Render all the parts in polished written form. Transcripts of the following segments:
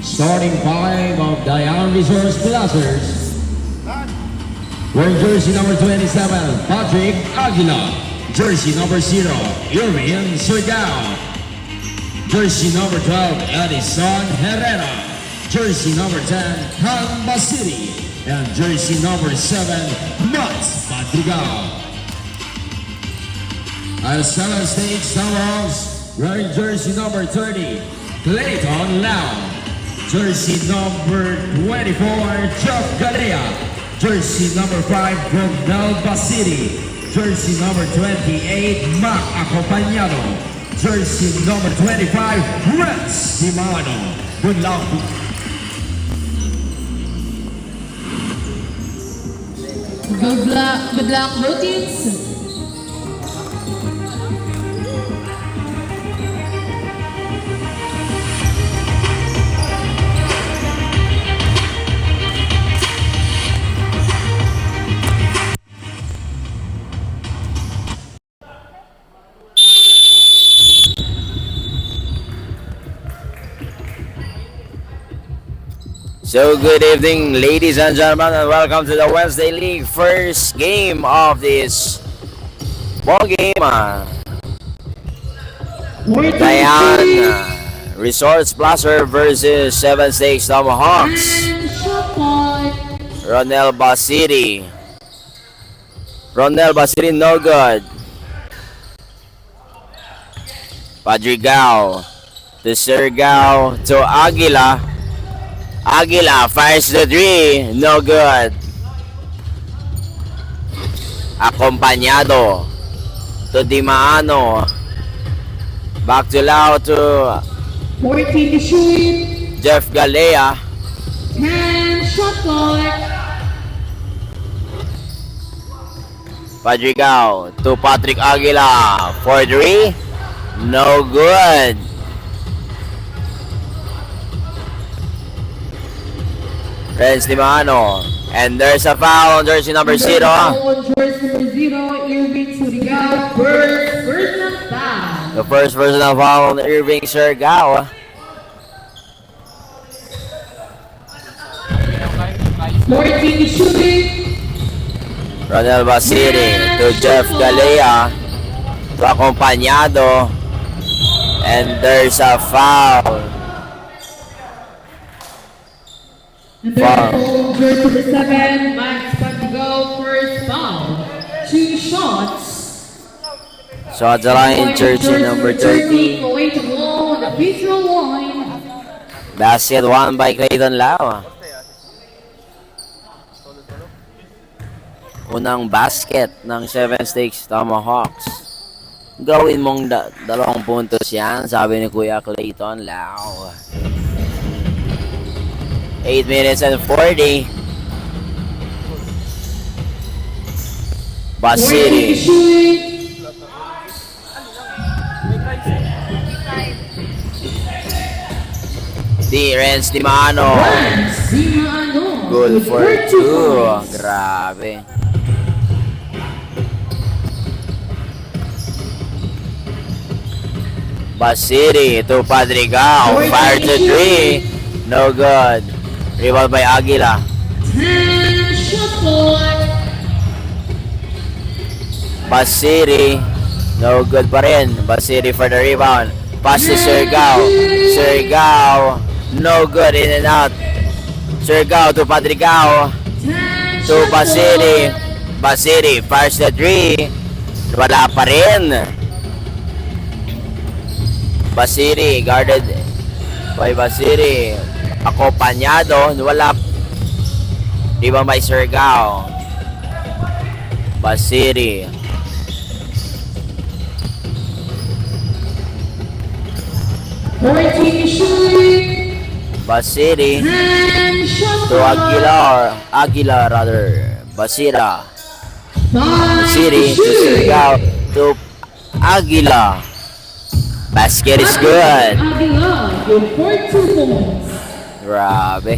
Starting five of Diane Resource Blasters. Wearing jersey number 27, Patrick Aguila. Jersey number 0, Irvin Sergao. Jersey number 12, Edison Herrera. Jersey number 10, Kamba City. And jersey number 7, Mats Padrigao. At 7 stage Tomahawks, wearing jersey number 30, Clayton Lau. Jersey number 24, Jeff Galea. Jersey number 5, from Nelva City. Jersey number 28, Mac Acompañado. Jersey number 25, Rex Dimano. Good luck. Good luck, Routines. So good evening, ladies and gentlemen, and welcome to the Wednesday League first game of this ball game. Diane Resorts Blaster versus 7 Stakes Tomahawks. Ronelba City. Ronelba City, no good. Padrigao to Sergao to Aguila. Aguila fires the 3, no good. Acompañado to Dimaano. Back to Lau to 14 to shoot. Jeff Galea. 10 shot clock. Padrigao to Patrick Aguila for 3, no good. Renz Dimano. And there's a foul on jersey number 0. Jersey number 0, Irving Surigao. First personal foul. The first personal foul on Irving Sergao. 14 to shooting. Ronelba City to Jeff Galea to Acompañado. And there's a foul. And therefore, jersey number 7, Max Padrigao, first foul. 2 shots. So at the line, jersey number 30. Away to blow on the visual line. Basket won by Clayton Lau. Unang basket ng 7 Stakes Tomahawks. Gawin mong 2 puntos yan, sabi ni Kuya Clayton Lau. 8 minutes and 40. Bus City. Renz Dimano. Good for 2. Grabe. Bus City to Padrigao. Fire to 3. No good. Rebound by Aguila. Bus City. No good pa rin. Bus City for the rebound. Pass to Sergao. Sergao. No good. In and out. Sergao to Padrigao. To Bus City. Bus City fires the 3. Wala pa rin. Bus City guarded by Bus City. Acompañado, wala. Rebound by Sergao. Bus City. Bus City to Aguila rather. Basira. City to Sergao to Aguila. Basket is good. Aguila with 42 points. Grabe.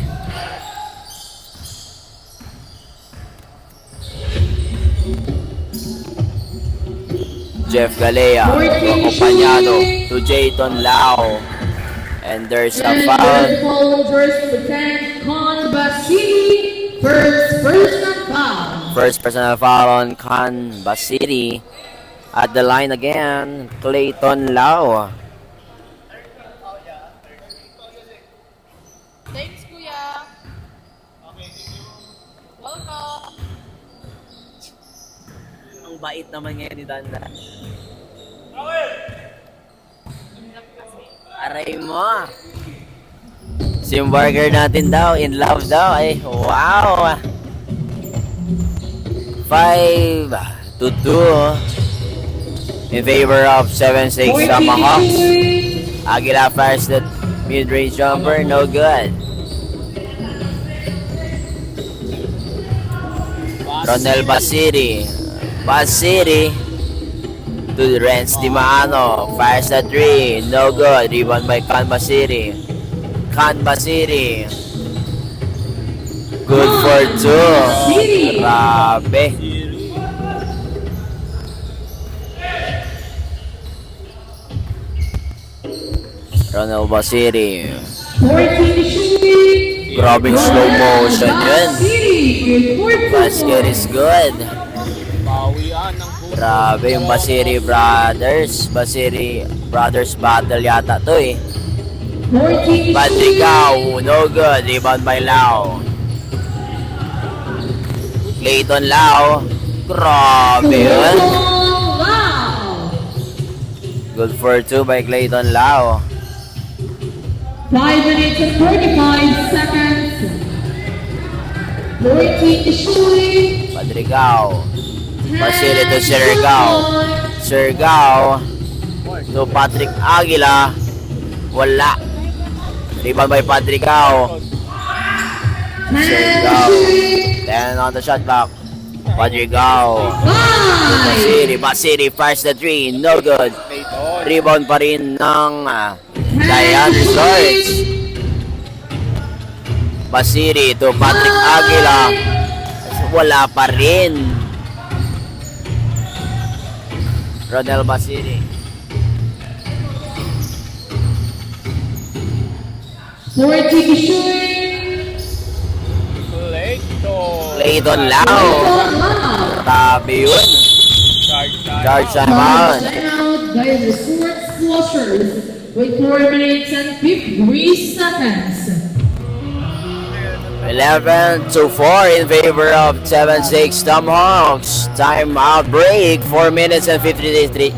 Jeff Galea, acompañado to Jayton Lau. And there's a And foul. there's foul on jersey number 10, Con Basili. First personal foul. First personal foul on Can Basiri. At the line again, Clayton Lau. Thanks, Kuya. Welcome. Ang bait naman ngayon ni Danda. Aray mo. Si yung burger natin daw, in love daw. Ay, wow. 5-2 in favor of 7-6 Tomahawks. Aguila fires that mid-range jumper, no good. Ronel Basiri. Basiri to Renz Dimano. Fires the 3, no good. Rebound by Can Basiri. Can Basiri. Good for 2. Grabe. Ronel Basiri. 14 shooting. Grabe slow motion yun. Basili. Basket is good. Grabe yung Basiri Brothers. Basiri Brothers battle yata to eh. 14 Patricao, no good. Rebound by Lau. Clayton Lau. Grabe yun. Wow. Good for 2 by Clayton Lau. 5 minutes and 45 seconds. 14 shooting. Patricao. Basili to Sergao. Sergao to Patrick Aguila. Wala. Rebound by Patricao. Sergao. 10 on the shot clock. Patricao. Basiri fires the 3. No good. Rebound pa rin ng Dayan Resorts. Basiri to Patrick Aguila. Wala pa rin. Ronel Basiri. 14 shooting. Clayton Lau. Tabi yun. Charge time out. Timeout by the Sports Flushers with 4 minutes and 53 seconds. 11-4 in favor of 7-6 Tomahawks. Timeout break. 4 minutes and 53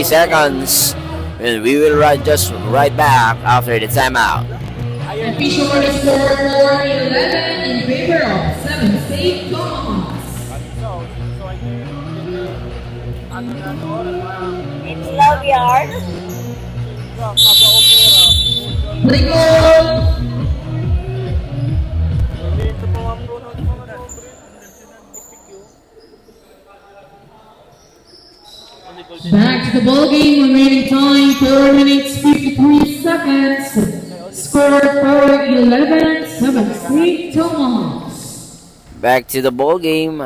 seconds. And we will just right back after the timeout. Official score 4-11 in favor of 7-6 Tomahawks. It's love yard. Ringo. Back to the ball game. Remaining time 4 minutes 53 seconds. Score 4-11, 7-6 Tomahawks. Back to the ball game.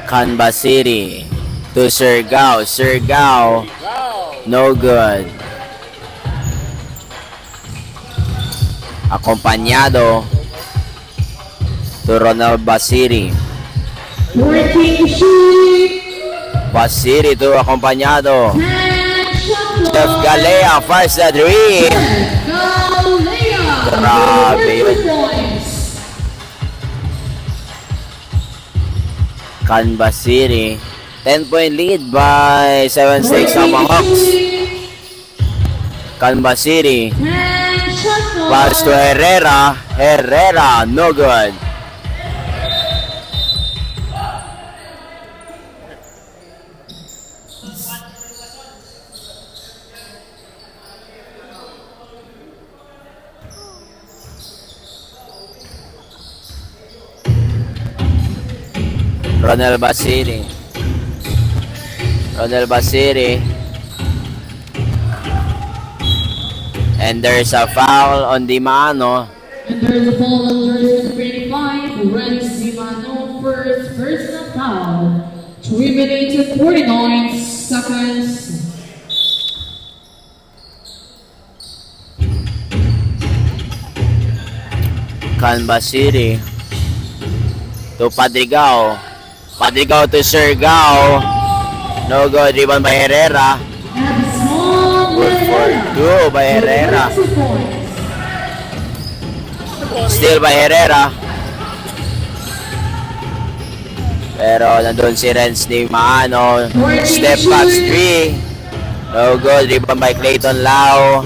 Canva City to Sergao. Sergao, no good. Acompañado to Ronald Basiri. 14 shooting. Basiri to acompañado. 10 shot Jeff clock. Galea fires the 3. Galea. Grabe yun. 3 points. Canva City. 10-point lead by 7-6 Tomahawks. Canva City. 10 shot clock. Pass to Herrera. Herrera, no good. Ronel Basiri. Ronel Basiri. And there's a foul on Dimano. And there's a foul on jersey 25. Renz Dimano first personal foul. 3 minutes and 49 seconds. Canvas City to Padrigao. Padrigao to Surigao. No good. Rebound by Herrera. Edson Good for Herrera. 2 by Herrera. 2 points. Still by Herrera. Pero nandun si Renz Di Maano. Step back 3. No good. Rebound by Clayton Lau.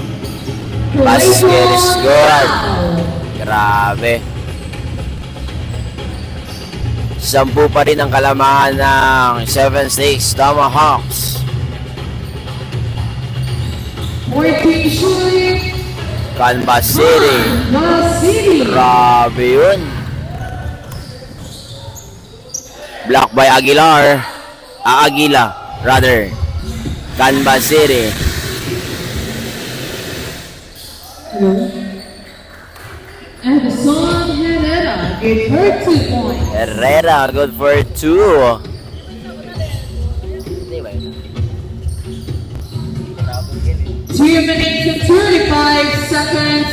Basket is good. Grabe. 10 pa rin ang kalamahan ng 7-6 Tomahawks. 14 shooting. Canvas City. Canvas City. Grabe yun. Block by Aguilar. Aguila, rather. Canvas City. Edson Herrera gave her 2 points. Herrera, good for 2. 2 minutes and 35 seconds.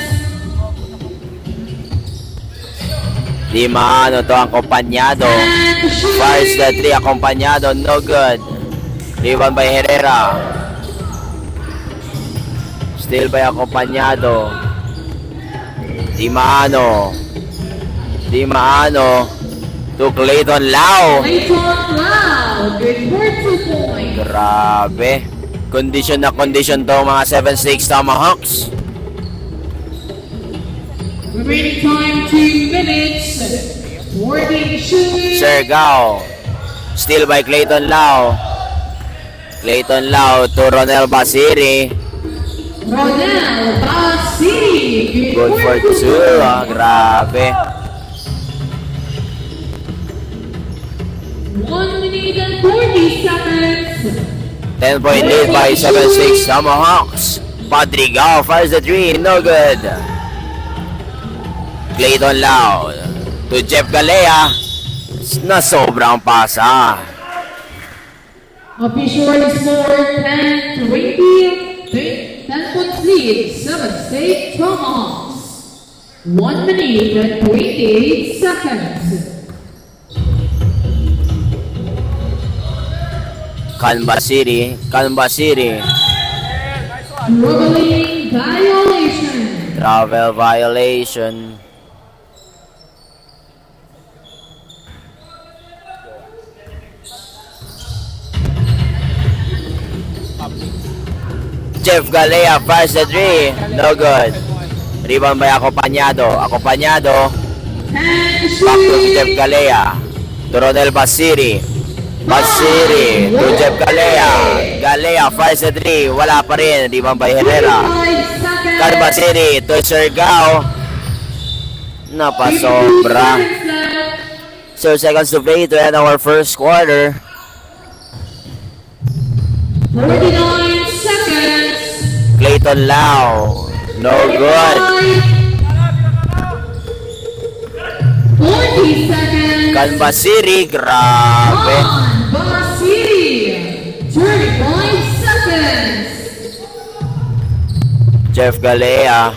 Di Maano to ang kompanyado. And Fires the shooting. 3, akompanyado, no good. Rebound by Herrera. Still by akompanyado. Di Maano. Di Maano to Clayton Lau. Clayton Lau gave her 2 points. Grabe. Condition na condition to mga 7-6 Tomahawks. Remaining time 2 minutes. 14 shooting. Surigao. Still by Clayton Lau. Clayton Lau to Ronel Basiri. Ronel Basiri. Good for 2. Grabe. 1 minute and 40 seconds. 10-point lead by 7-6 Tomahawks. Padrigao fires the 3. No good. Clayton Lau to Jeff Galea. Na sobrang pasa. Official score 10-20. 10 points lead. 7-6 Tomahawks. 1 minute and 28 seconds. Canvas City. Canvas City. Traveling violation. Travel violation. Jeff Galea fires the 3. No good. Rebound by Acompañado. Acompañado. And Back to Jeff shooting. Galea. To Ronel Basiri. Basiri to Jeff Galea. Galea fires the 3. Wala pa rin. Rebound by Herrera. 25 seconds. Canvas City to Surigao. 52 Napasobra. seconds left. 2 seconds to play to end our first quarter. 49 seconds. Clayton Lau. No good. 40 seconds. Canvas City. Grabe. Canvas City. 35 seconds. Jeff Galea.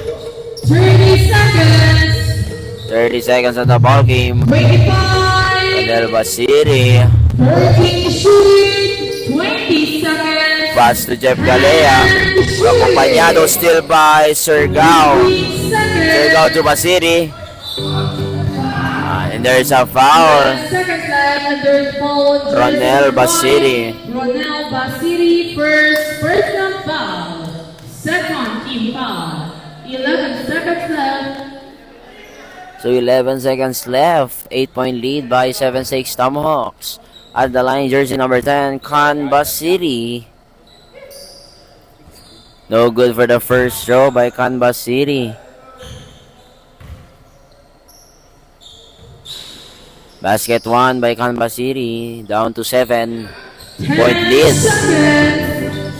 30 seconds. 30 seconds on the ball game. 25. Canvas City. 14 shooting. 20 seconds. Pass to Jeff Galea. Acompañado still by Surigao. 15 seconds. Surigao to Basiri. And there's a foul. 7 seconds left and there's foul on Ronel jersey Basiri. number 1. Ronel Basiri first personal foul. Second team foul. 11 seconds left. So 11 seconds left. 8-point lead by 7-6 Tomahawks. At the line, jersey number 10, Canvas City. No good for the first throw by Canvas City. Basket 1 by Canvas City. Down to 7. 10 Point lead. seconds.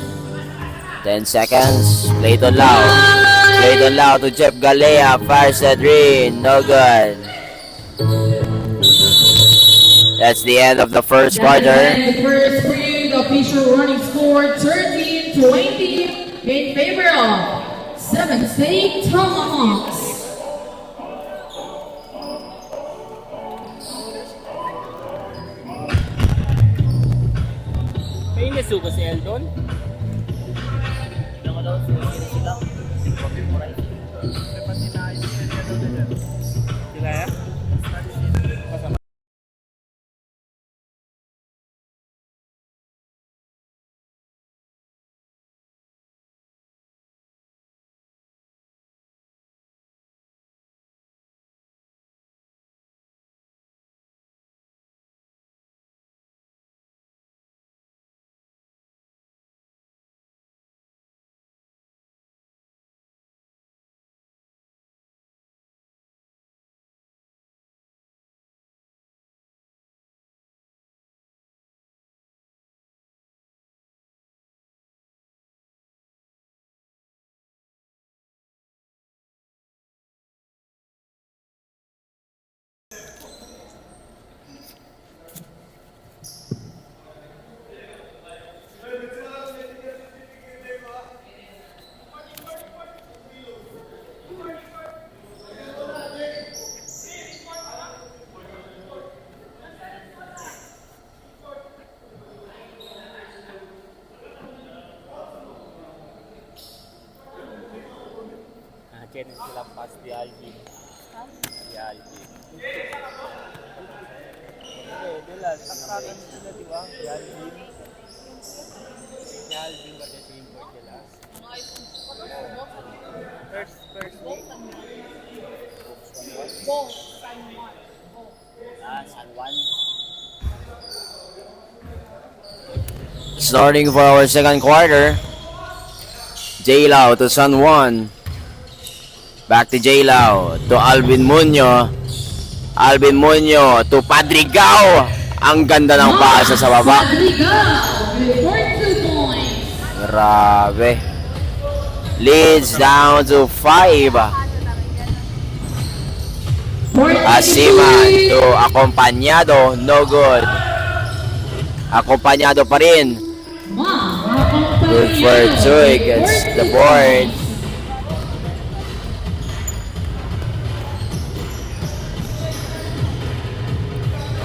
10 seconds. Clayton Lau. Clayton Lau to Jeff Galea. Fires the 3. No good. That's the end of the first That quarter. ends the first period. The official running score 13-20 in favor of 7 State Tomahawks. May nasuko si Eldon? Sila ya? Chen sila pas di Alvin. Di Alvin. Okay, Dilas. Taktakan sila di ba? Di Alvin. Di Alvin ba kasi import nila? First week. San Juan. Starting for our second quarter. J-Lao to San Juan. Back to J-Lao to Alvin Muñoz. Alvin Muñoz to Padrigao. Ang ganda ng pasa sa baba. Padrigao with 42 points. Grabe. Leads down to 5. Asiman to Acompañado. No good. Acompañado pa rin. Good for Joy. Gets the board.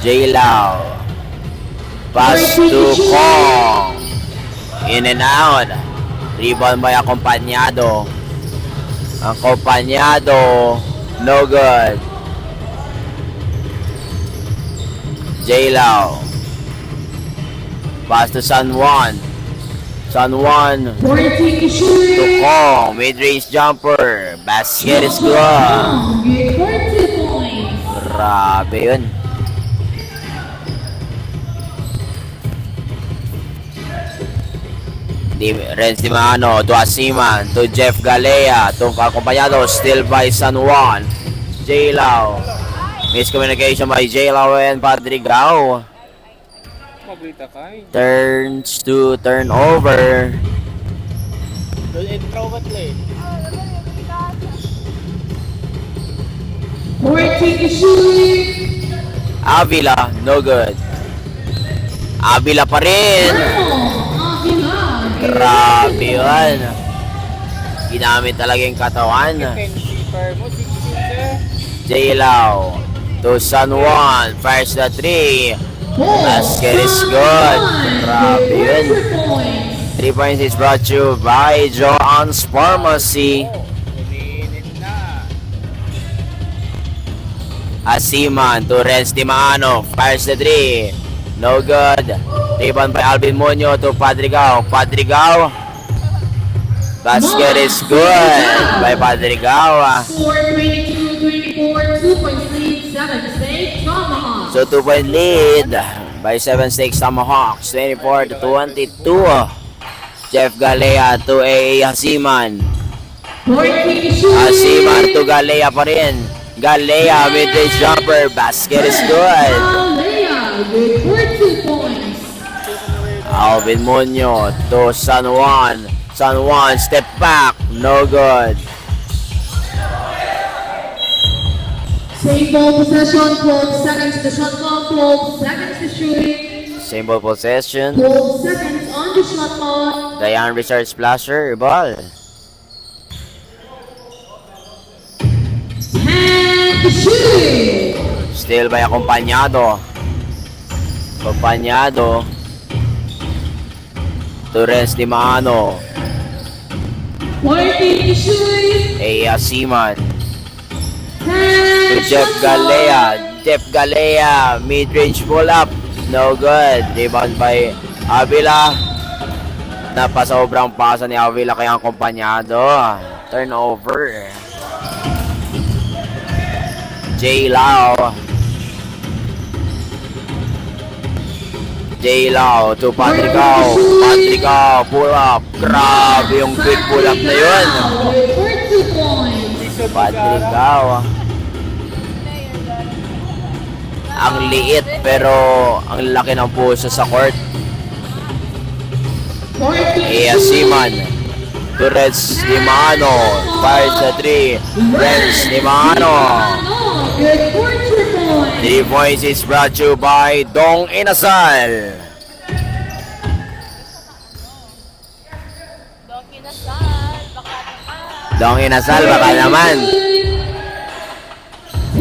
J-Lao. Pass to Kong. In and out. Rebound by Acompañado. Acompañado. No good. J-Lao. Pass to San Juan. San Juan to Kong. Mid-range jumper. Basket is good. With 42 points. Grabe yun. Renz Dimano to Asiman to Jeff Galea to Acompañado, still by San Juan. J-Lao. Miscommunication by J-Lao and Padrigao. Magbita ka eh. Turns to turnover. Doon intro ba't late? 14 shooting. Avila, no good. Avila pa rin. Grabe yun. Ginamit talaga yung katawan. Keeper mo, 16 sir. J-Lao to San Juan. Fires the 3. Basket is good. Grabe yun. 3 points is brought to you by Joanne's Pharmacy. Umiinit na. Asiman to Renz Dimano. Fires the 3. No good. Rebound by Alvin Muñoz to Padrigao. Padrigao. Basket is good by Padrigao. Score 22-24, 2 points lead, 7 State Tomahawks. So 2-point lead by 7 Stakes Tomahawks. 24-22. Jeff Galea to A. Hasiman. 14 shooting. Hasiman to Galea pa rin. Galea with the jumper. Basket is good. Galea with 42 points. Alvin Muñoz to San Juan. San Juan, step back. No good. Same ball possession, 12 seconds to shot clock, 12 seconds to shoot, Same ball possession. 12 seconds on the shot clock. Dayan Richard splasher, ball. And shoot! Still by Acompañado. Acompañado. Torres Di Mano. 14 shoot! Ea Siman. To And Jeff shot clock. Galea. Jeff Galea. Mid-range pull up. No good. Rebound by Avila. Napasobrang pasa ni Avila kay Acompañado. Turnover. J. Lau. J. Lau to Patricao. Patricao, pull up. Grabe yung quick pull up na yun. For 2 points. Patricao. Ang liit pero ang laki ng puso sa court. 14 Ea Siman. Torres Di Mano. Fires the 3. Renz Di Mano. Good for 2 points. 3 points is brought to you by Dong Inasal. Dong Inasal, baka naman. Dong Inasal, baka naman.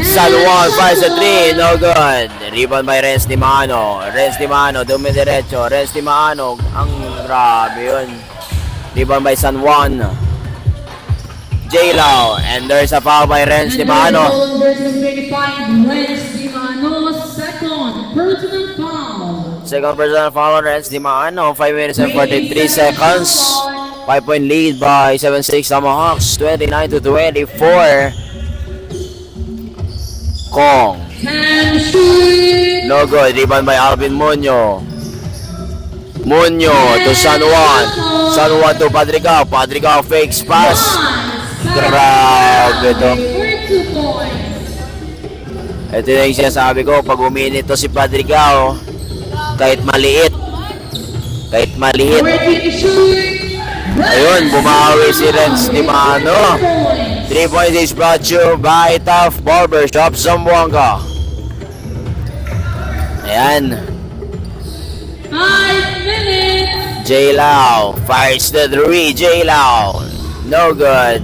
San Juan fires the 3, no good. Rebound by Renz Di Mano. Renz Di Mano, dumidiretso. Renz Di Mano, ang grabe yun. Rebound by San Juan. J. Lau, and there's a foul by Renz Di Mano. Versus 25, Renz Di Mano, second personal foul. Second personal foul on Renz Di Mano. 5 minutes and 43 seconds. 5-point lead by 7-6 Tomahawks. 29-24. Kong. And shoot. No good. Rebound by Alvin Muño. Muño to San Juan. San Juan to Patricao. Patricao fakes pass. Grabe to. For 2 points. Ito na yung sinasabi ko. Pag uminit to si Patricao, kahit maliit. Kahit maliit. 14 shoot. Ayun, bumawi si Renz Di Mano. 3 points is brought to you by Tough Barbershop Zamboanga. Ayan. 5 minutes. J. Lau fires the 3. J. Lau. No good.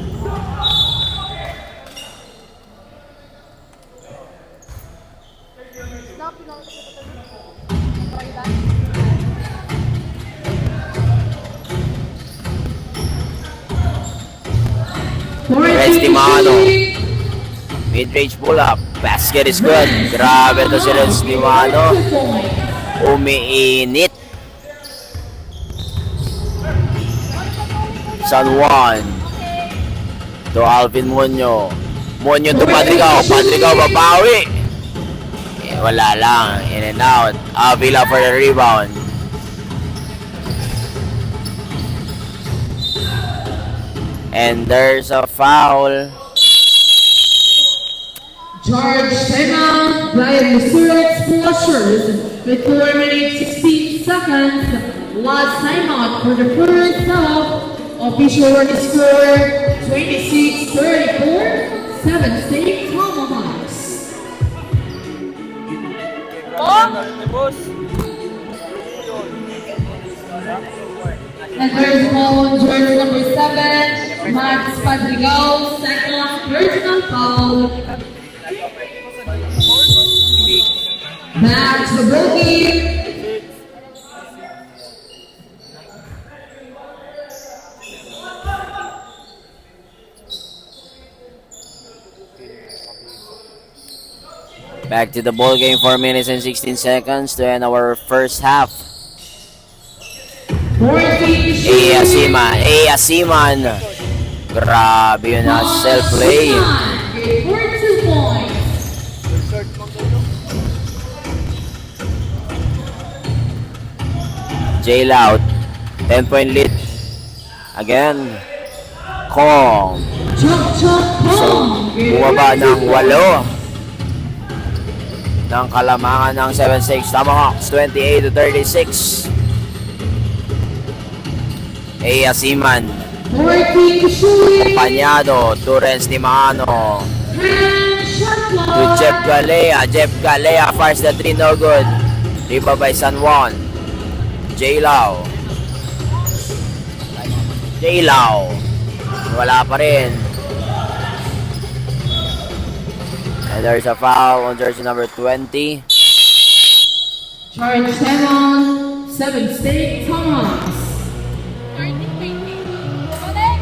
Renz Di Mano. Mid-range pull up. Basket is good. Grabe to si Renz Di Mano. Umiinit. San Juan. To Alvin Muño. Muño to Patricao. Patricao babawi. Eh, wala lang. In and out. Avila for the rebound. And there's a foul. Charge timeout by Missouri Flushers with 4 minutes 16 seconds. Last timeout for the first half. Official running score 26-34. 7 State Tomahawks. Boss. And there's ball on jersey number 7, Max Patricao, second personal foul. Back to the bogey. Back to the ball game, 4 minutes and 16 seconds to end our first half. 14 Ea Siman. Ea Siman. Grabe yun na self-play. For 2 points. J. Loud. 10-point lead. Again. Kong. Chop Kong. Bumaba ng 8 ng kalamangan ng 7-6 Tomahawks. 28-36. Ea Siman. 14 shoot. Panyado. Torres Di Mano. And shot to clock. Jeff Galea. Jeff Galea fires the 3, no good. Rebound by San Juan. J-Lau. J-Lau. Wala pa rin. And there's a foul on jersey number 20. Charge 7, 7 State Thomas. 30-20. Balik!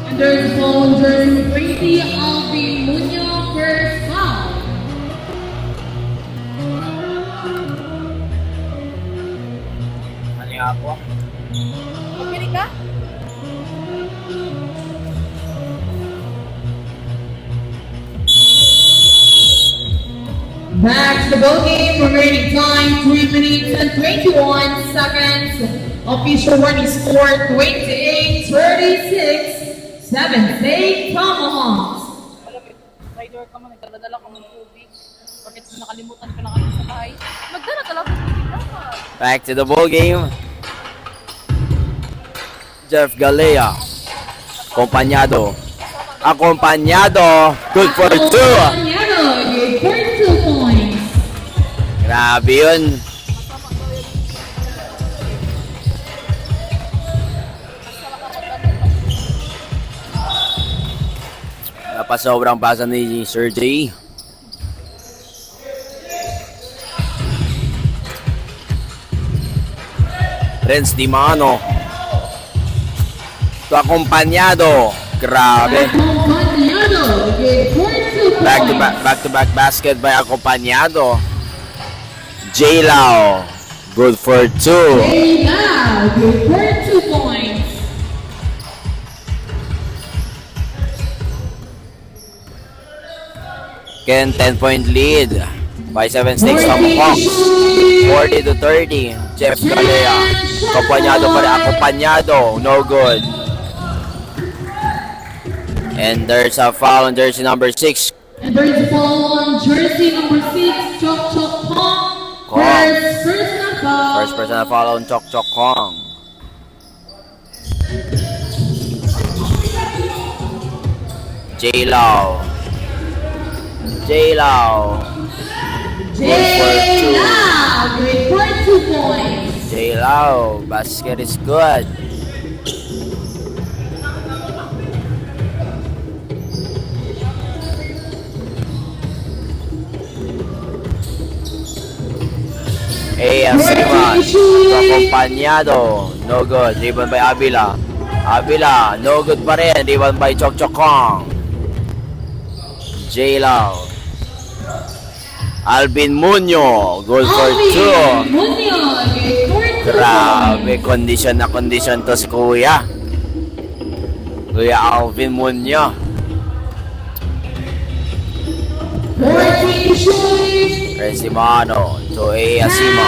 And there's foul on jersey 20, Alvin Munoz, first foul. Ano yung ako? Pumili ka? Back to the ball game, remaining time 3 minutes and 21 seconds. Official running score 28-36. 7 State Tomahawks. Rider ka man, nagdala ka ng tubig. Bakit nakalimutan ko na kami sa bahay? Magdala ka lang ng tubig dapat. Back to the ball game. Jeff Galea. Acompañado. Acompañado. Good for 2. Acompañado, good for 2 points. Grabe yun. Napasobrang basa ni Sir J. Renz Di Mano. To acompañado. Grabe. Acompañado, good for 2 points. Back to back basket by acompañado. J-Lau. Good for 2. Hey now, good for 2 points. Ken 10-point lead by 7 Sticks Tomahawks. 40-30. Jeff Galea. Acompañado pa rin. Acompañado. No good. And there's a foul on jersey number 6. And there's a foul on jersey number 6, Chok Chok Kong. Kong. First foul. First personal foul on Chok Chok Kong. J-Lau. J-Lau. Jay Lau, good for 2 points. J-Lau. Basket is good. Asiman. Acompañado. No good. Rebound by Avila. Avila. No good pa rin. Rebound by Chok Chok Kong. J-Lau. Alvin Muñoz. Good for 2. Munoz, good for 2 Grabe. points. Kondisyon na kondisyon to si Kuya. Kuya Alvin Muñoz. 14 shooters. Resimano. To Asima.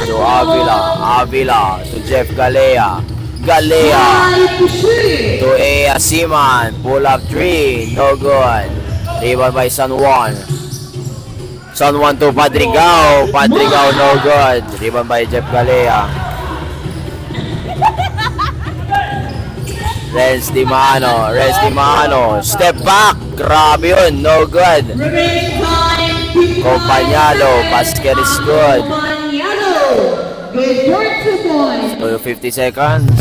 To Avila. Avila. To Jeff Galea. Galea. 5 to shoot. To Asiman. Pull up 3. No good. Rebound by San Juan. San Juan to Padrigao. Padrigao no good. Rebound by Jeff Galea. Renz Di Mano. Renz Di Mano. Step back. Grabe yun. No good. Remaining time 55 Acompañado. seconds. Basket is good. Acompañado, good for 2 points. So 50 seconds.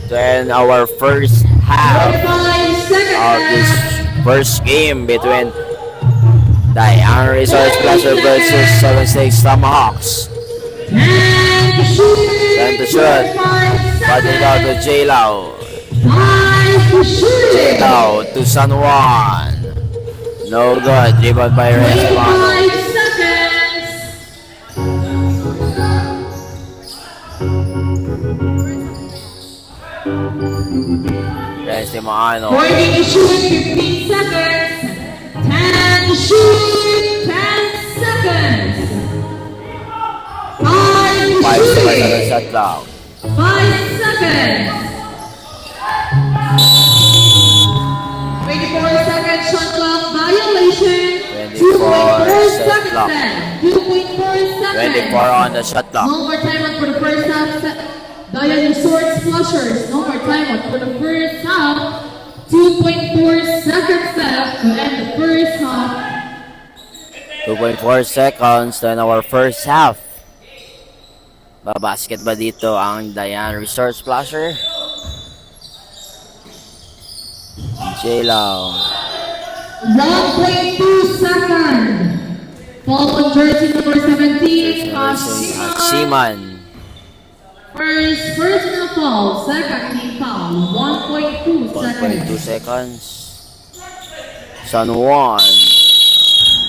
To end our first half 45 seconds of this left. first game between Diana Resource Plaza versus 7 Stakes Tomahawks. 10 to shoot. 10 to shoot. 45 Padrigao to seconds. J-Lau. 5 to shoot. J-Lau to San Juan. No good. Rebound by Resimano. 25 seconds. Resimano. 40 to shoot, 15 seconds. 10 to shoot, 10 seconds. 5 to 5 seconds on the shoot, shot clock. 5 seconds. 24 seconds shot clock violation. 24 2.4 shot seconds clock. then. 2.4 seconds. 24 on the shot clock. One more time for the first half. Dayan Resorts Flushers, no more timeout for the first half. 2.4 seconds left to end the first half. 2.4 seconds to end our first half. Babasket ba dito ang Dayan Resort Splasher? J-Law. 1.2 seconds. Foul on jersey number 17, Seaman. First personal foul, second team foul, 1.2 1.2 seconds. seconds. San Juan.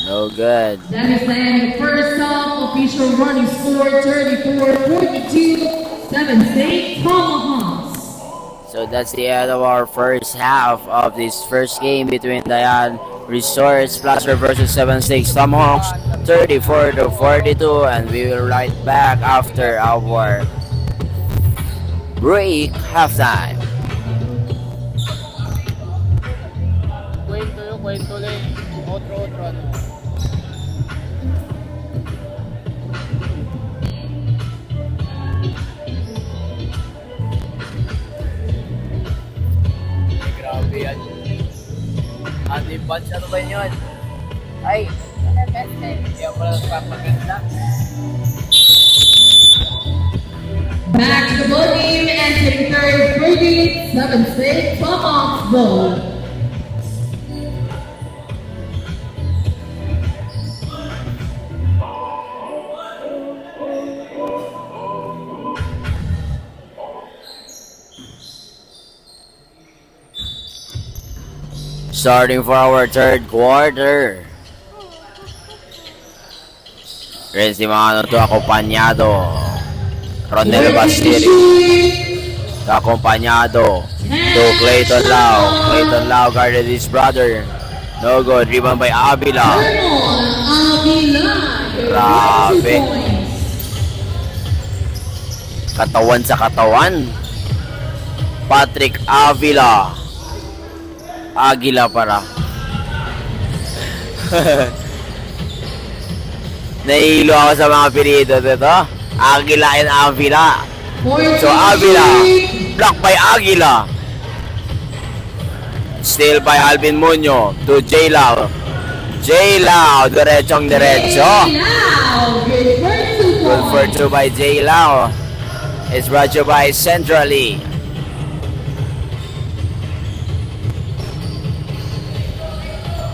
No good. That is the end of the first half. Official running score 34-42, 7 State Tomahawks. So that's the end of our first half of this first game between Dayan Resort Splasher versus 7-6 Tomahawks, 34-42, and we will right back after our break halftime. Kwento lang. Outro, ano. Grabe yan. Andy Bunch, ano ba yun? Ay! Kaya pala nagpapaganda. Back to the ball game and the third frigate, 7 State Tomahawks ball. Starting for our third quarter. Renzi Mano to acompañado. Ronel Bastiri to acompañado to Clayton Lau. Clayton Lau guarded his brother. No good. Rebound by Avila. Grabe. Katawan sa katawan. Patrick Avila. Agila para. Nahihilo ako sa mga apelido dito. Agila and Avila. So Avila, blocked by Agila. Steal by Alvin Muñoz to J-Lao. J-Lao, diretsong diretso. Good for two by J-Lao. It's brought to you by Centrally.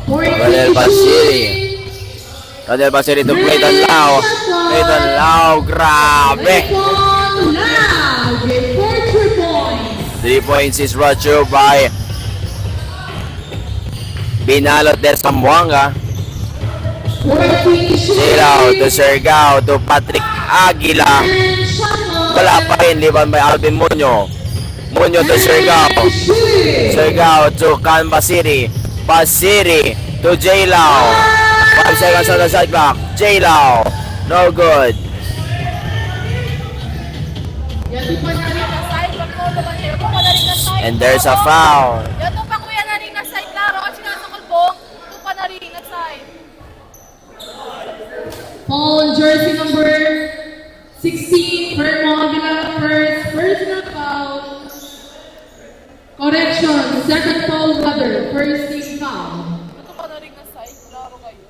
Ronel Basiri. Ronel Basiri to Clayton Lau. Clayton Lau, grabe. 3 points is brought to you by Binalot del Zamboanga. J-Lao to Sergao to Patrick Aguila. Wala pa rin, liban by Alvin Muñoz. Muñoz to Sergao. Sergao to Can Basiri. Basiri to J-Lao. 5 seconds on the side clock. J-Lao. No good. And there's a foul. Yato pa kuya na rin na side klaro at sinasa kalbong. Ito pa na rin na side. Foul on jersey number 16, Vermont Avila, first personal foul. Correction, second foul brother, first team foul. Ito pa na rin na side. Klaro kayo.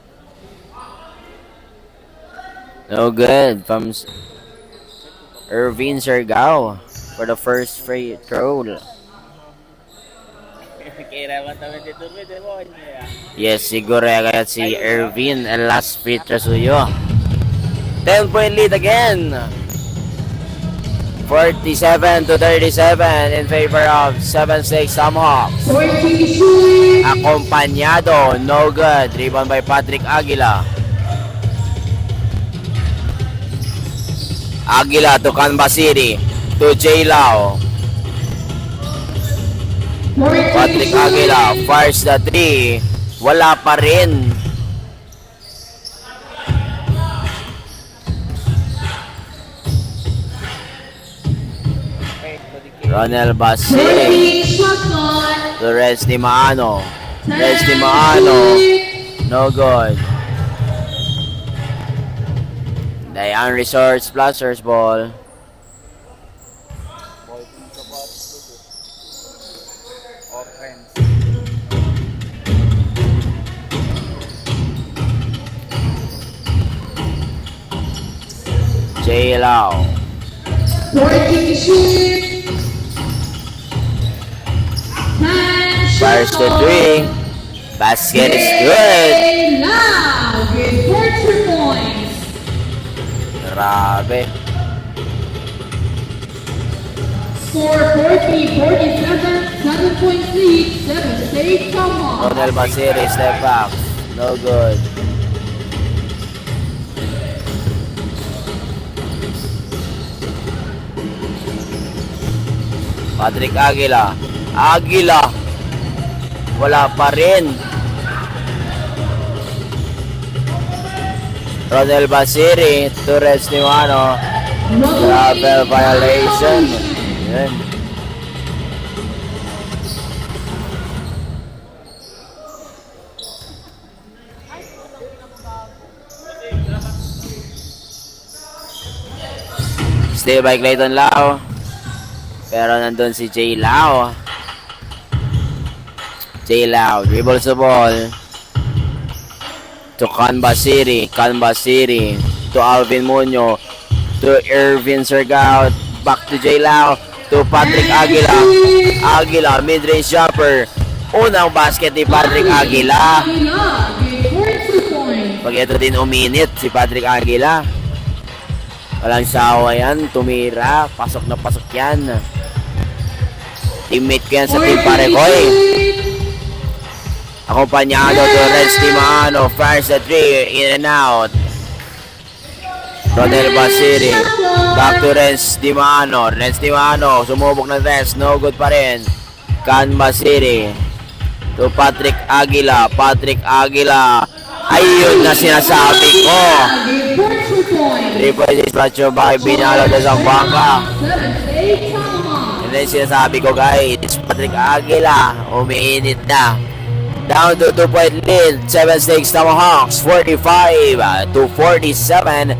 No good from Irvin Sergao for the first free throw. Kira ba tayo dito mo niya? Yes, siguro kaya si Irvin ang last free throw suyo. 10-point lead again. 47-37 in favor of 7-6 Tomahawks. Acompañado, no good. Rebound by Patrick Aguila. Aguila to Can Basiri to J-Lao. Patrick Aguila fires the 3. Wala pa rin. Ronel Basiri to Resty Maano. Resty Maano. No good. Dayan Resort Splashers ball. J. Lau. 14 to shoot. 10 Fires to shot. 3. Basket is good. Jay Lau with 4 points. Grabe. Score 40, 47, 7-point lead, 7 State Tomahawks. Ronel Basiri, step back. No good. Patrick Aguila. Aguila. Wala pa rin. Ronel Basiri. Torres Nimano. Travel violation. Yan. Stay by Clayton Lau. Pero nandun si J. Lau. J. Lau dribbles the ball to Canvas City. Canvas City to Alvin Muñoz. To Irvin Sergao. Back to J. Lau. To Patrick Aguila. Aguila, mid-range jumper. Unang basket ni Patrick Aguila. Aguila with 42 points. Pag ito din uminit si Patrick Aguila. Walang sawa yan. Tumira. Pasok na pasok yan. Teammate ko yan sa team pare ko eh. Akompanyado to Renz Timano. Fires the 3. In and out. Ronel Basiri. Back to Renz Timano. Renz Timano. Sumubok ng Renz. No good pa rin. Canvas City. To Patrick Aguila. Patrick Aguila. Ayun na sinasabi ko. With 42 points. 3 points is brought to you by Binalo de Zamboanga. 7 State Tomahawks. And then sinasabi ko guys, Patrick Aguila, umiinit na. Down to 2-point lead, 7-6 Tomahawks, 45 to 47.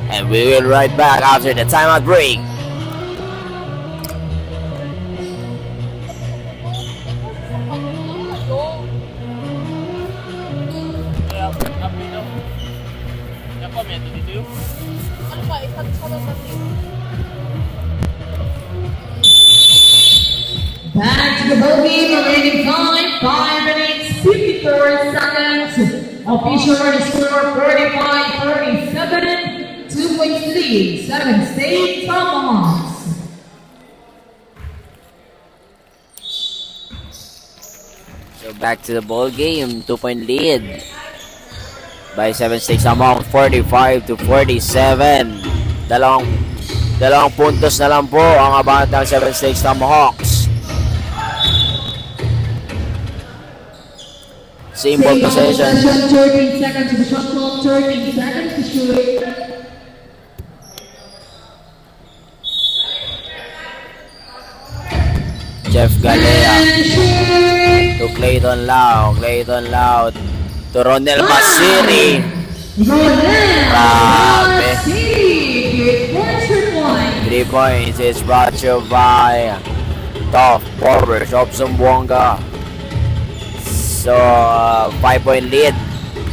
And we will right back after the timeout break. Ano ba? Isa sa team. Back to the ball game, remaining time, 5 minutes, 54 seconds. Official running score 45-37, 2-point lead, 7 State Tomahawks. So back to the ball game, 2-point lead by 7-6 Tomahawks, 45 to 47. Dalawang puntos na lang po ang abangan ng 7-6 Tomahawks. Same ball possession. 13 seconds to the shot clock, 13 seconds to shoot. Jeff Galea And shoot. to Clayton Lau. Clayton Lau to Ronel Basiri. Grabe. City with 4 points. 3 points is brought to you by Tough Forward of Zamboanga. So, 5-point lead.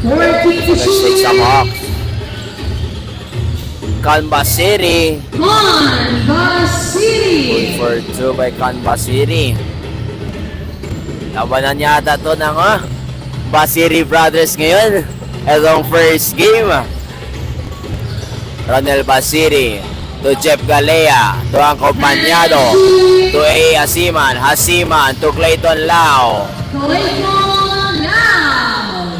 14 to 6 shoot. Tomahawks. Canvas City. Canvas City. For 2 by Canvas City. Labanan yata to ng Basiri Brothers ngayon. Itong first game. Ronel Basiri to Jeff Galea to ang kompanyado to A. Hasiman. Hasiman to Clayton Lau. Clayton now.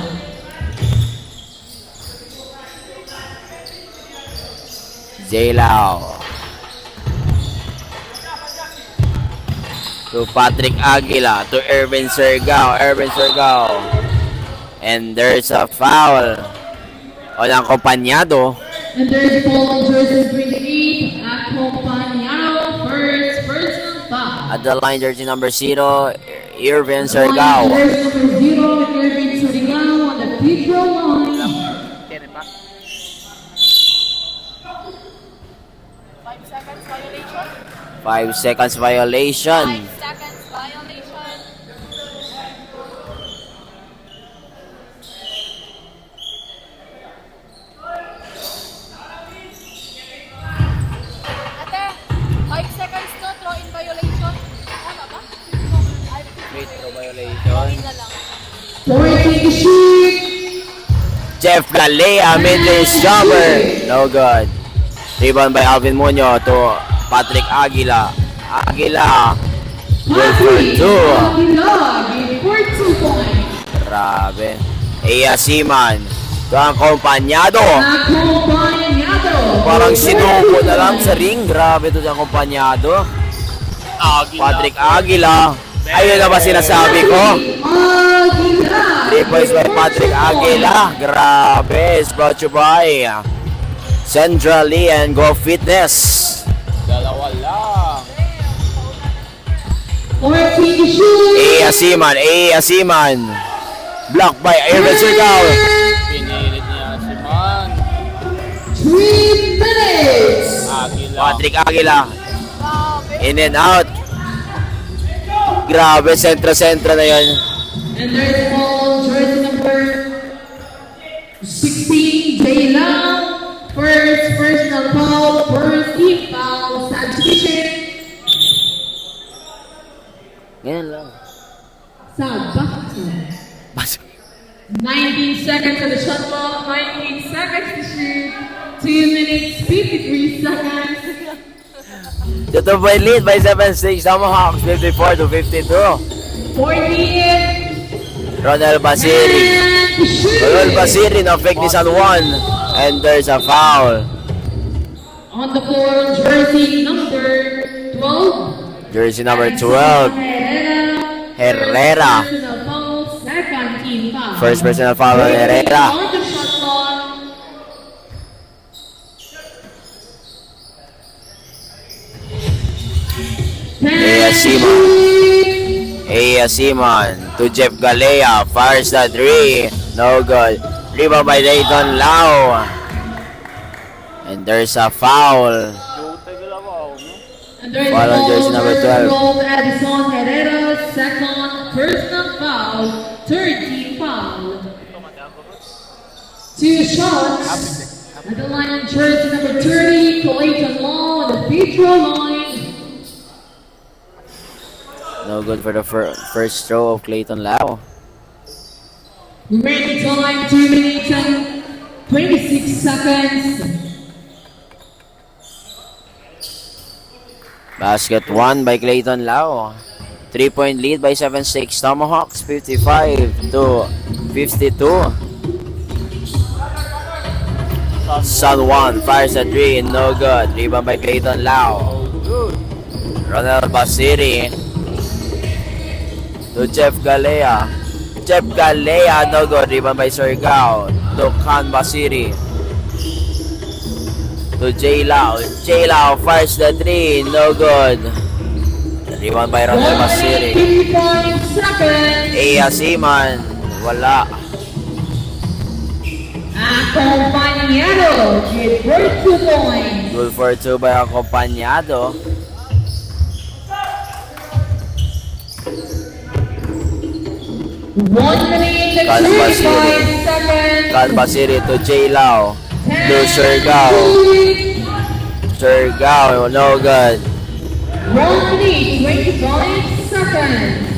J. Lau to Patrick Aguila to Irvin Sergao. Irvin Sergao. And there's a foul on ang kompanyado. And there's ball on jersey 28, Acompañado, first personal foul. At the line, jersey number 0, Irvin Sergao. Jersey number 0, Irvin Surigao on the free throw line. 5 seconds violation. 5 seconds violation. 5 seconds violation. Combination. Na lang. 14 to shoot. Jeff Galea, mid-range jumper. No good. Rebound by Alvin Muñoz to Patrick Aguila. Aguila. Good for Patrick 2. Aguilar, good for 2 points. Grabe. Iya Siman. Ito ang kompanyado. Acompañado. Parang sinubo na lang sa ring. Grabe ito ang kompanyado. Patrick Aguila. Ayun na ba sinasabi ko? Aguilar. 3 points by Patrick Aguila. Grabe. It's brought to you by Central Lee and Go Fitness. Dalawa lang. 14 to shoot. Iya Siman. Blocked by Irvin Surgal. Pinilit niya si Man. 3 minutes. Aguila. Patrick Aguila. Grabe. In and out. Grabe. Sentra na yun. And there's ball, jersey number 16, Jay Lau. First personal foul, first team foul, substitution. Ganyan lang. Substitution. 19 seconds on the shot clock, 19 seconds to shoot, 2 minutes, 53 seconds. Ito by lead by 7-6. Tomahawks 54 to 52. 48. Ronald Basiri. And to shoot. Ronald Basiri na fake this on 1. And there's a foul. On the floor, jersey number 12. Jersey number 12. Herrera. Personal foul, second team foul. First personal foul on Herrera. On the shot clock. Siman to Jeff Galea. Fires the 3. No good. Rebound by Dayton Lau. And there's a foul. And there's Foul on jersey number 12. Goal, Edison Herrera, second personal foul, third team foul. 2 shots. At the line, jersey number 30, Clayton Law on the free throw line. No good for the first throw of Clayton Lau. Remaining time, 2 minutes and 26 seconds. Basket 1 by Clayton Lau. 3-point lead by 7-6. Tomahawks 55 to 52. San Juan fires a 3. No good. Rebound by Clayton Lau. Ronald Basiri to Jeff Galea. Jeff Galea. No good. Rebound by Surigao. To Khan Basiri. To J Lau. J Lau fires the 3. No good. Rebound by Ronald Basiri. 3 seconds. Iya Siman. Wala. Acompañado, good for 2 points. Good for 2 by Acompañado. One minute and Calma, 35 seconds. Khan Basiri to J Lau. To Surigao. Surigao. No good. 1 minute, 25 seconds.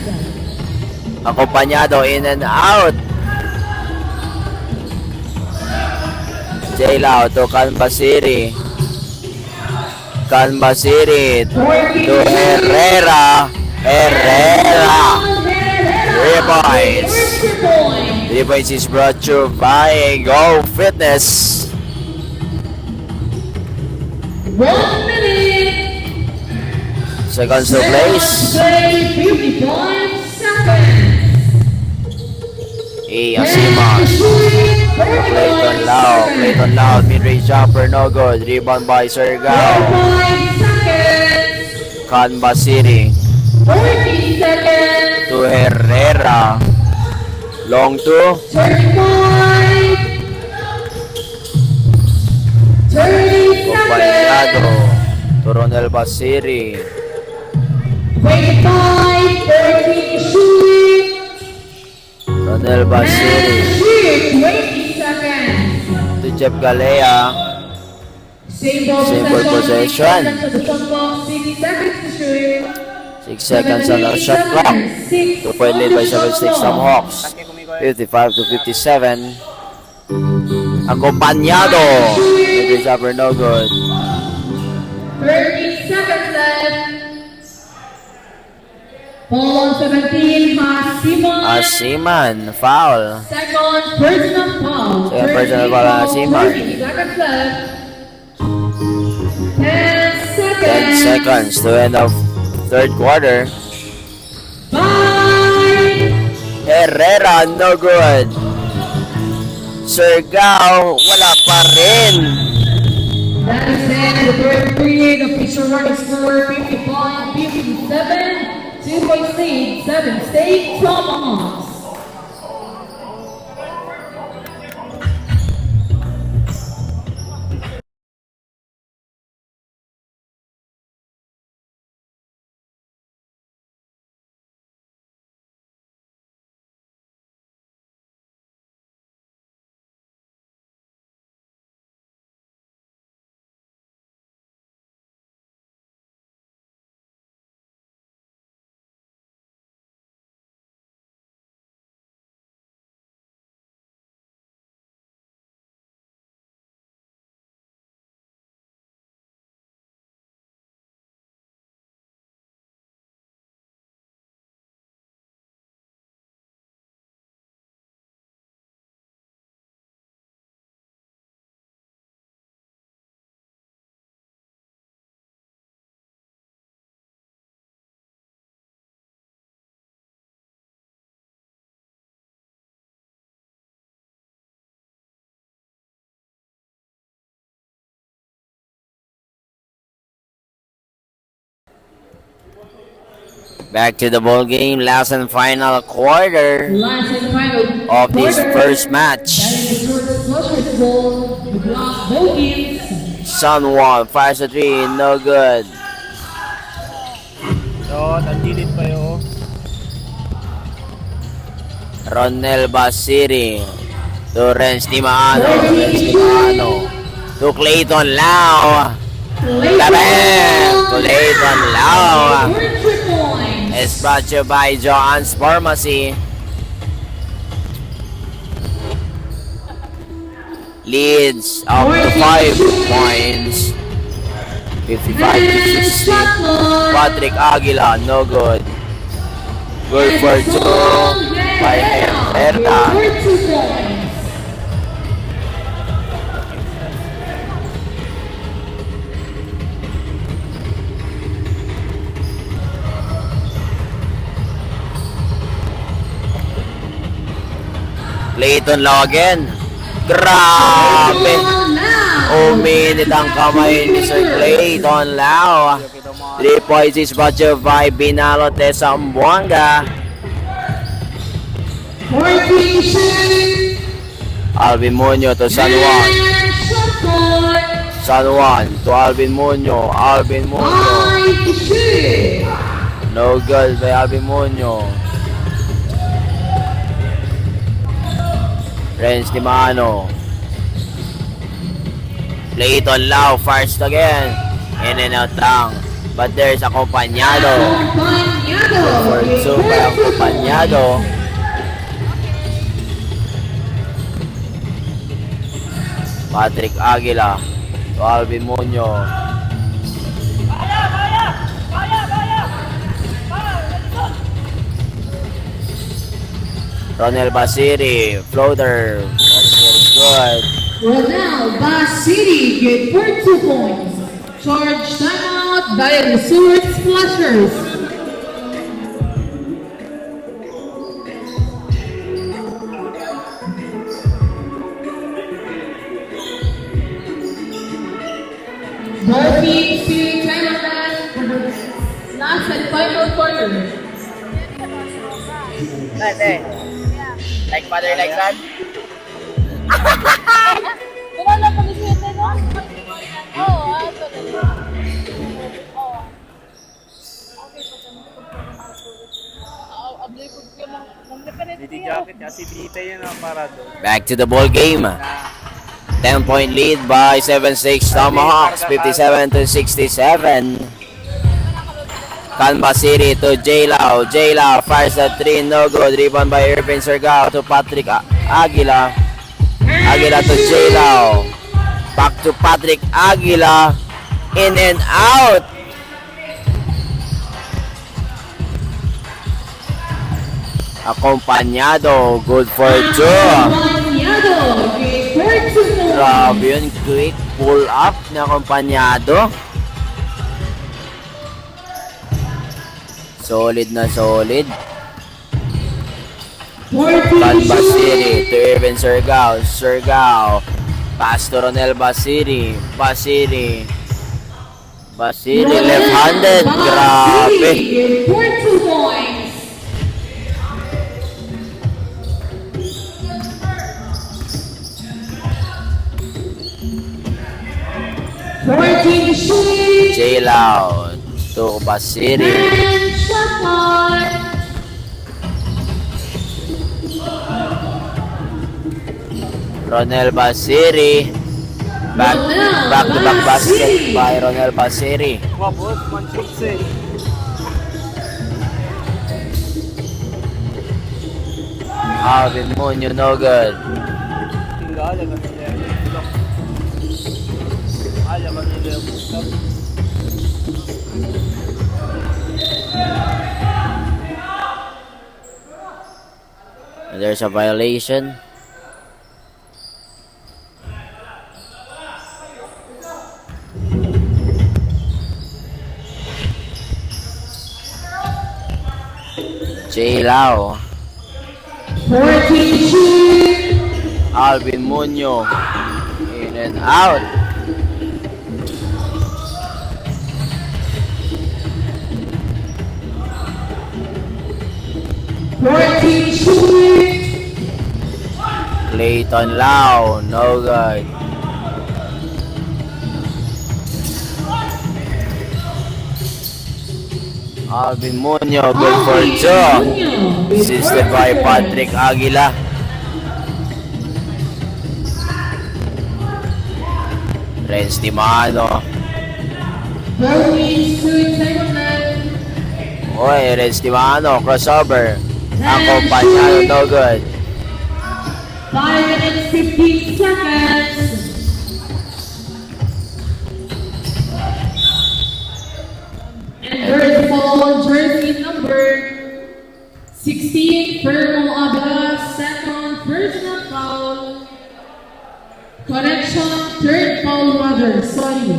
Acompañado in and out. J Lau to Khan Basiri. Khan Basiri to Herrera. Herrera. 3 points. 3 points is brought to you by Go Fitness. 1 minute. Seconds to place. 55 seconds. Iya Siman. Clayton Lau. Clayton Lau. Mid-range jumper. No good. Rebound by Surigao. 5 seconds. Khan Basiri 40 seconds. to Herrera. Long 2. 35. 30 Acompañado seconds. to Ronel Basiri. 25. 14 shoot. Ronel Basiri And shoot. 20 seconds. to Jeff Galea. Same ball Same ball possession. possession. 60 seconds to shoot. 6 seconds on the shot clock. 2-point lead by 7-6 Tomahawks. 55 to 57. Acompañado. It is upper no good. 30 seconds left. Ball on 17, Hasiman. Asiman, foul. Second personal foul. Second personal foul on Hasiman. 30 seconds left. 10 seconds. 10 seconds to end of third quarter. Bye. Herrera, no good. Surigao, wala pa rin. That is it. The third period. Official running score 55, 57. 2-point lead. 7 State Tomahawks. Back to the ball game, last and final quarter Last and final of this quarter. first match. That is the short flushers ball. The block Bogies. Sun Won fires a 3, no good. So, nandilid pa yun. Ronel Basiri to Renz Dimano. Renz Dimano to Clayton Lau. Laban to Clayton Lau. It's brought to you by Joann's Pharmacy. Leads up to 5 points. 55 to 60. Patrick Aguila, no good. Good for 2 by Herrera. Clayton Lau again. Grabe! Uminit ang kamay ni Sir Clayton Lau. 3 points is brought to you by Binalote Zamboanga. Alvin Muñoz to San Juan. San Juan to Alvin Muñoz. Alvin Muñoz. No good by Alvin Muñoz. Renz Dimano. Clayton Lau first again. In and out lang. But there's Acompañado. For 2 by Acompañado. Patrick Aguila to Alvin Muñoz. Ronel Basiri, floater. That's good. Ronel Basiri good for 2 points. Charge timeout by the Seward Splashers. Ball team to timeout for the last and final quarter. Like father, like son? Wala na pag iswerte, no? Oo, ito na. Oo. Okay, abli ko lang. Hindi jacket kasi dito yun ang para doon. Back to the ball game. 10-point lead by 7-6 Tomahawks, 57 to 67. Canvas City to J-Lau. J-Lau fires at 3, no good. Rebound by Irvin Surigao to Patrick Aguila. Aguila to J-Lau. Back to Patrick Aguila. In and out. Acompañado. Good for 2. Acompañado, good for 2 Grabe yun. Quick pull up na Acompañado. Solid na solid. Canvas City to Irvin Surigao. Surigao. Pass to Ronel Basiri. Basiri. Basiri left-handed. Grabe. For 2 points. Fourteen shoot. J-Lau to Basiri. And shot clock. Ronel Basiri. Back-to-back basket by Ronel Basiri. Wabot, 1-6 eh. Alvin Muñoz, no good. Tinggal, alam nila yung block. Alam nila yung block. There's a violation. J-Lau. 14 shoot. Alvin Muñoz. In and out. Clayton Lau. No good. Alvin Muñoz. Good for 2. Assisted by Patrick Aguila. Renz Dimano. Oy, Renz Dimano. Crossover. Acompañado. No good. 5 minutes 15 seconds. And third ball, jersey number 16, Fermo Abela, second personal foul. Correction, third foul rather, sorry.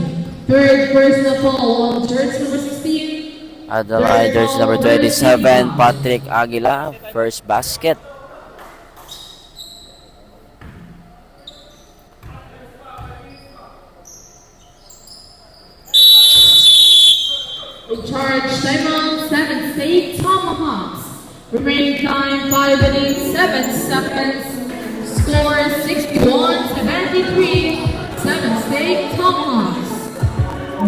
Third personal foul on jersey number 16. At the line, jersey number 27, Patrick Aguila. First basket. In charge, timeout, 7 State Tomahawks. Remaining time, 5 minutes, 7 seconds. Score 61-73. 7 State Tomahawks.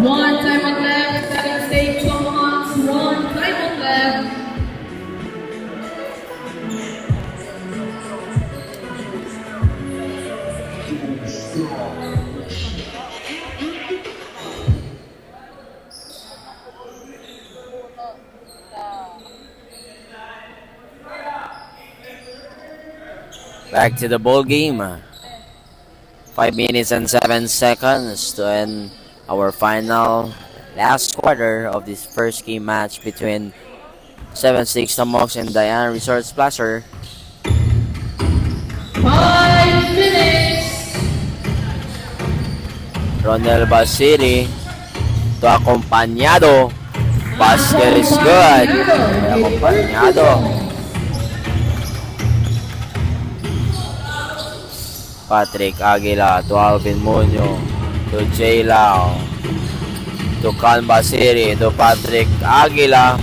1 timeout left, 7 State Tomahawks. 1 timeout left. Back to the ball game. 5 minutes and 7 seconds to end our final last quarter of this first game match between 7-6 Tomahawks and Diana Resorts Placer. 5 minutes. Ronel Basiri to Acompañado. Basket is good. Acompañado. Patrick Aguila to Alvin Muñoz to J-Lau to Canvas City to Patrick Aguila.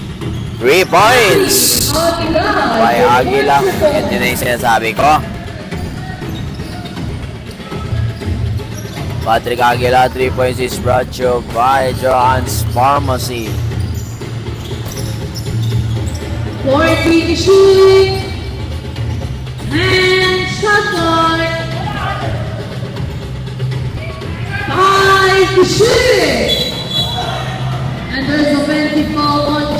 3 points by Aguila. Ito na yung sinasabi ko. Patrick Aguila, 3 points is brought to you by Johan's Pharmacy. 14 shoot. And shot clock. 5 to shoot. And there's a penalty foul on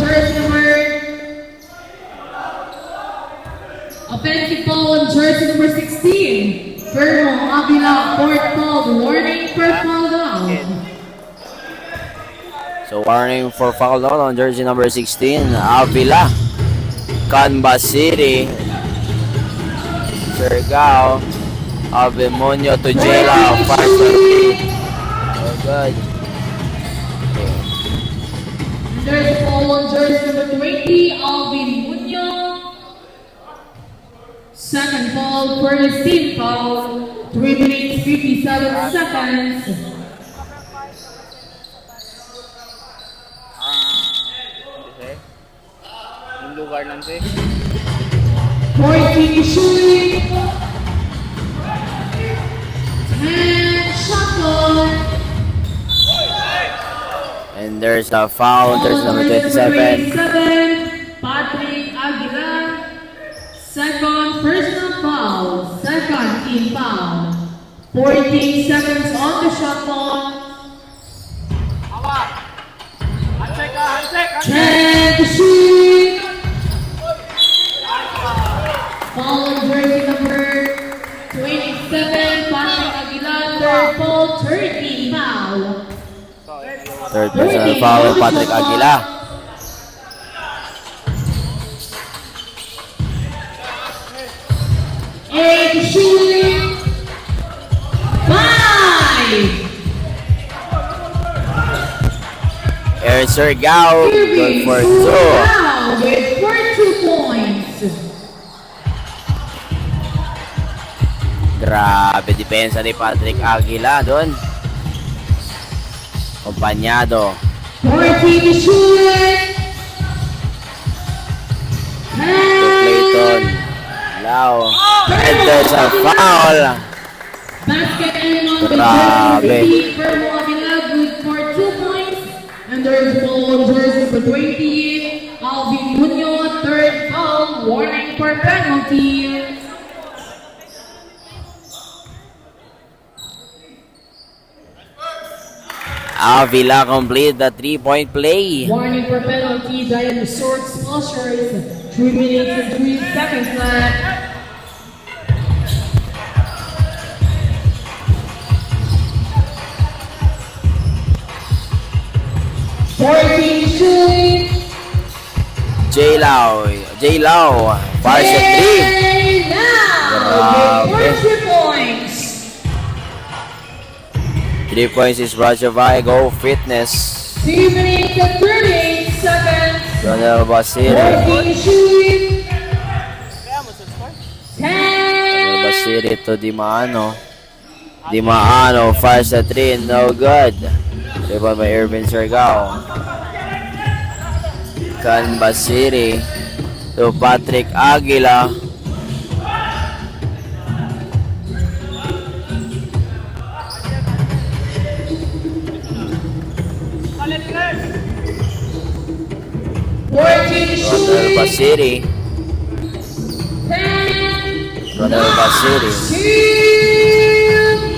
Fairmont Avila, fourth foul, warning for foul down. So warning for foul down on jersey number 16, Avila. Canvas City. Surigao. Abimonyo to Jela. Oh, good. There's a foul on jersey number 20, Alvin Muñoz. Second foul, first team foul, 3 minutes 57 seconds. Yung lugar lang siya. 14 shooting. And shot clock. And there's a foul. There's number 27. 27, Patrick Aguilar. Second personal foul, second team foul. 14 seconds on the shot clock. And the shoot. Foul on jersey number 27, Patrick Aguilar. Third foul, third team foul. Third personal foul, Patrick Aguila. And shooting. 5. Aaron Surigao, good for 2. Wow, with 2 points. Grabe, depensa ni Patrick Aguila doon. Kompanyado. 14 shooting. To Clayton. Lau. And there's a foul. Basket and on the Grabe. jersey for Avila, good for 2 points. And there's a foul on jersey for 20, Alvin Muñoz, third foul, warning for penalty. Avila complete the 3-point play. Warning for penalty, Giant Resort Splushers, 3 minutes and 3 seconds left. Shooting. J-Lau, far sa 3. Now, Grabe. 3 points. 3 points is brought to you by Go Fitness. 3 minutes and 38 seconds. Ronel Basiri. 14 shooting. Kaya mo sa score? 10. Ronel Basiri to Dimaano. Dimaano, far sa 3, no good. Rebound by Irvin Surigao. Canvas City to Patrick Aguila. Ronel Basiri. Ronel Basiri.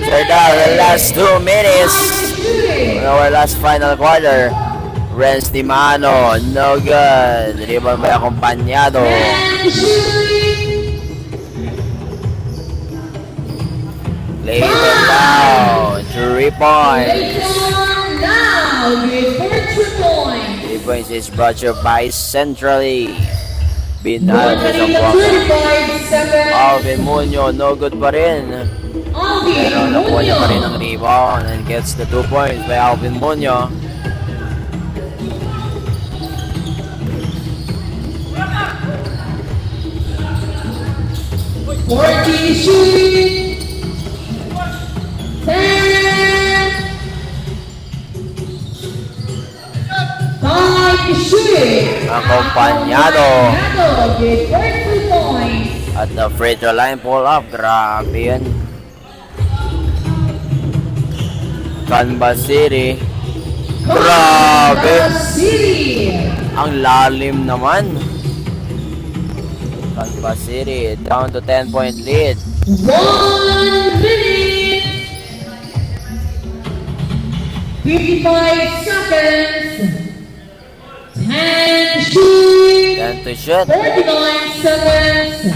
Third down, the last 2 minutes. On our last final quarter. Renz Dimano, no good. Rebound by Acompañado. Clayton down, 3 points. 3 points is brought to you by Centrally. Binalo sa Zamboanga. Alvin Muñoz, no good pa rin. Pero nakuha niya pa rin ang rebound and gets the 2 points by Alvin Muñoz. Shooting. 10. Shooting. Acompañado. With 42 points. At the free throw line pull up. Grabe yan. Canvas City. Grabe. City. Ang lalim naman. Canvas City down to 10-point lead. 1 minute. 55 seconds. 10 shoot. 10 to shoot. 49 seconds.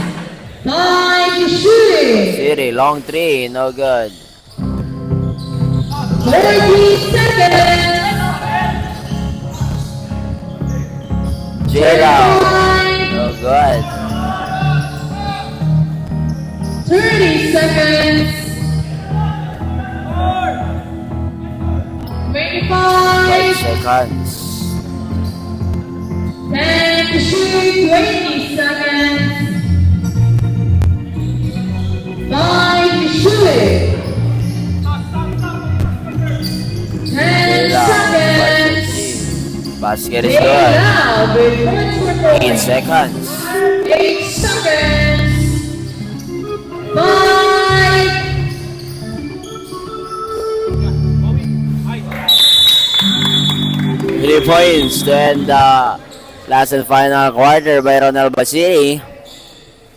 5 shooting. City, long three, no good. 40 seconds. J-Lo, 5, no good. 30 seconds. 5 25. seconds. 10 to shoot. 20 seconds. 5 to shoot. 10 J-Lo, seconds. basket is Stay good. now with points for 8 point. seconds. 8 seconds. 5. 3 points to end the last and final quarter by Ronald Basiri.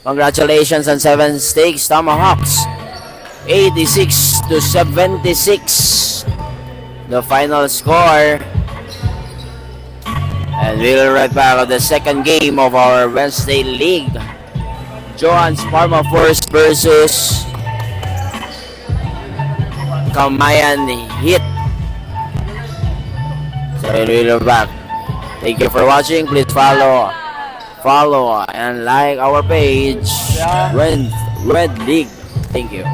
Congratulations on 7 stakes Tomahawks. 86 to 76. The final score. And we'll be right back on the second game of our Wednesday League. Johan's Parma Force versus Kamayan Heat. So we'll be back. Thank you for watching. Please follow and like our page, Red League. Thank you.